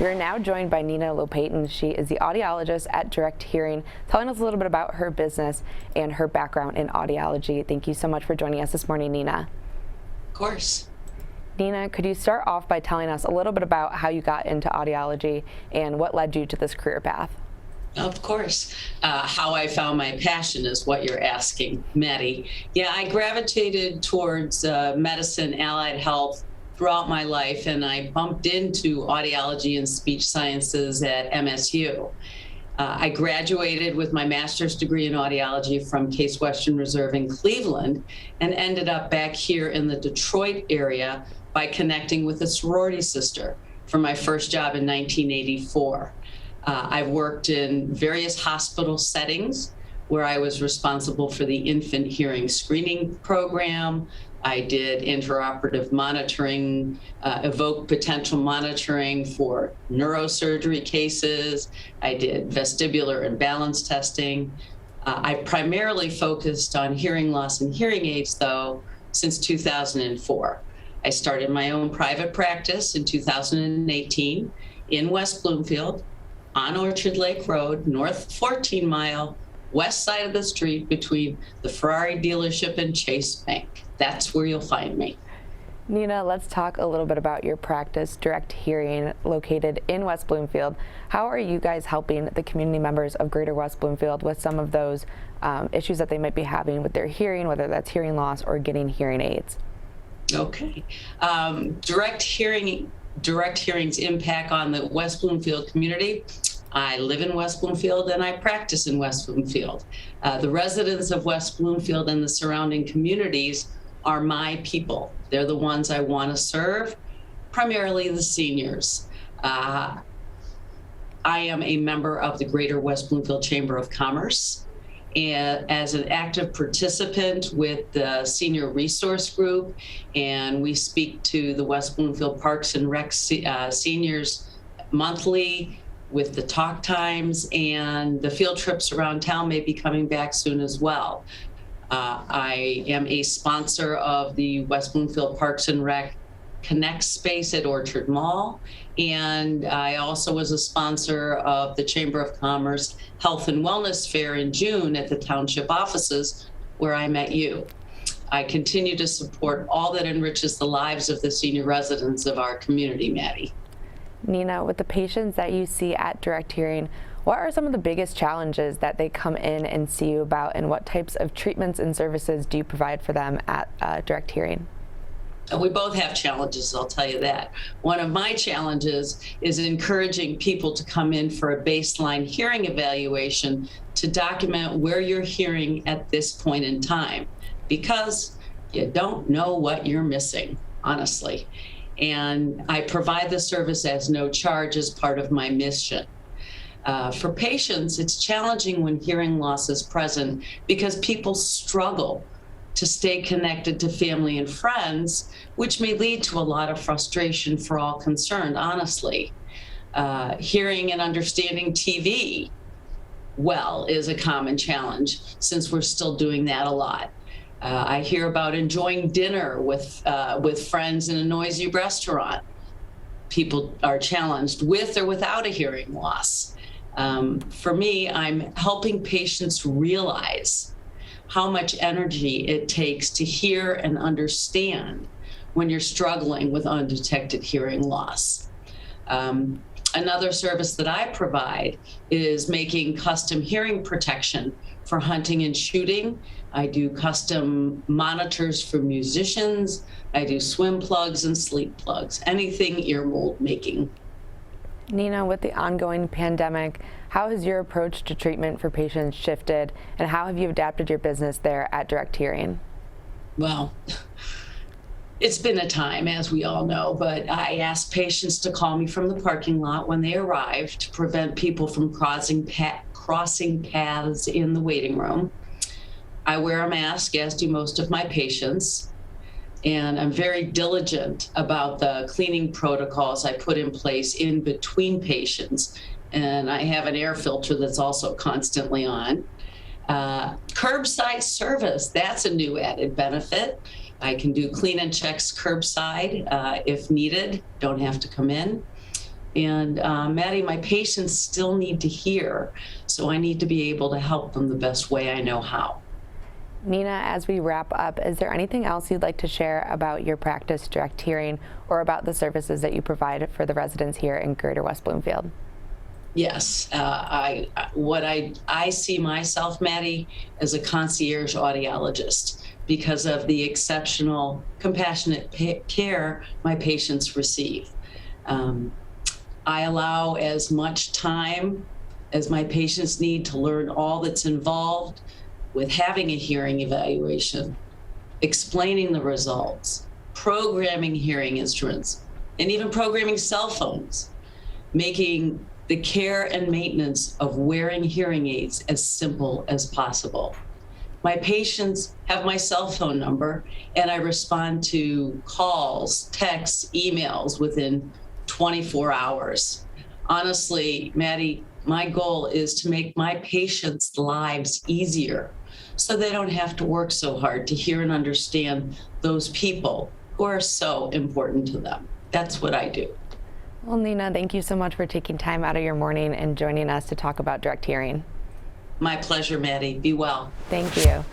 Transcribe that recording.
We're now joined by Nina Lopatin. She is the audiologist at Direct Hearing, telling us a little bit about her business and her background in audiology. Thank you so much for joining us this morning, Nina. Of course. Nina, could you start off by telling us a little bit about how you got into audiology and what led you to this career path? Of course. How I found my passion is what you're asking, Maddie. Yeah, I gravitated towards medicine, allied health throughout my life, and I bumped into audiology and speech sciences at MSU. I graduated with my master's degree in audiology from Case Western Reserve in Cleveland and ended up back here in the Detroit area by connecting with a sorority sister for my first job in 1984. I've worked in various hospital settings where I was responsible for the infant hearing screening program. I did intraoperative monitoring, evoked potential monitoring for neurosurgery cases. I did vestibular and balance testing. I primarily focused on hearing loss and hearing aids, though, since 2004. I started my own private practice in 2018 in West Bloomfield on Orchard Lake Road, north 14 mile, west side of the street between the Ferrari dealership and Chase Bank. That's where you'll find me. Nina, let's talk a little bit about your practice, Direct Hearing, located in West Bloomfield. How are you guys helping the community members of Greater West Bloomfield with some of those issues that they might be having with their hearing, whether that's hearing loss or getting hearing aids? Okay. Direct Hearing's impact on the West Bloomfield community. I live in West Bloomfield and I practice in West Bloomfield. The residents of West Bloomfield and the surrounding communities are my people. They're the ones I want to serve, primarily the seniors. I am a member of the Greater West Bloomfield Chamber of Commerce, and as an active participant with the Senior Resource Group, and we speak to the West Bloomfield Parks and Rec seniors monthly with the talk times, and the field trips around town may be coming back soon as well. I am a sponsor of the West Bloomfield Parks and Rec Connect space at Orchard Mall, and I also was a sponsor of the Chamber of Commerce Health and Wellness Fair in June at the township offices where I met you. I continue to support all that enriches the lives of the senior residents of our community, Maddie. Nina, with the patients that you see at Direct Hearing, what are some of the biggest challenges that they come in and see you about, and what types of treatments and services do you provide for them at Direct Hearing? We both have challenges, I'll tell you that. One of my challenges is encouraging people to come in for a baseline hearing evaluation to document where you're hearing at this point in time, because you don't know what you're missing, honestly. And I provide the service as no charge as part of my mission. For patients, it's challenging when hearing loss is present because people struggle to stay connected to family and friends, which may lead to a lot of frustration for all concerned, honestly. Hearing and understanding TV well is a common challenge, since we're still doing that a lot. I hear about enjoying dinner with friends in a noisy restaurant. People are challenged with or without a hearing loss. For me, I'm helping patients realize how much energy it takes to hear and understand when you're struggling with undetected hearing loss. Another service that I provide is making custom hearing protection for hunting and shooting. I do custom monitors for musicians. I do swim plugs and sleep plugs, anything ear mold making. Nina, with the ongoing pandemic, how has your approach to treatment for patients shifted, and how have you adapted your business there at Direct Hearing? Well, it's been a time, as we all know, but I ask patients to call me from the parking lot when they arrive to prevent people from crossing paths in the waiting room. I wear a mask, as do most of my patients, and I'm very diligent about the cleaning protocols I put in place in between patients. And I have an air filter that's also constantly on. Curbside service, that's a new added benefit. I can do clean and checks curbside if needed, don't have to come in. And Maddie, my patients still need to hear, so I need to be able to help them the best way I know how. Nina, as we wrap up, is there anything else you'd like to share about your practice, Direct Hearing, or about the services that you provide for the residents here in Greater West Bloomfield? Yes, I see myself, Maddie, as a concierge audiologist because of the exceptional, compassionate care my patients receive. I allow as much time as my patients need to learn all that's involved with having a hearing evaluation, explaining the results, programming hearing instruments, and even programming cell phones, making the care and maintenance of wearing hearing aids as simple as possible. My patients have my cell phone number, and I respond to calls, texts, emails within 24 hours. Honestly, Maddie, my goal is to make my patients' lives easier so they don't have to work so hard to hear and understand those people who are so important to them. That's what I do. Well, Nina, thank you so much for taking time out of your morning and joining us to talk about Direct Hearing. My pleasure, Maddie. Be well. Thank you.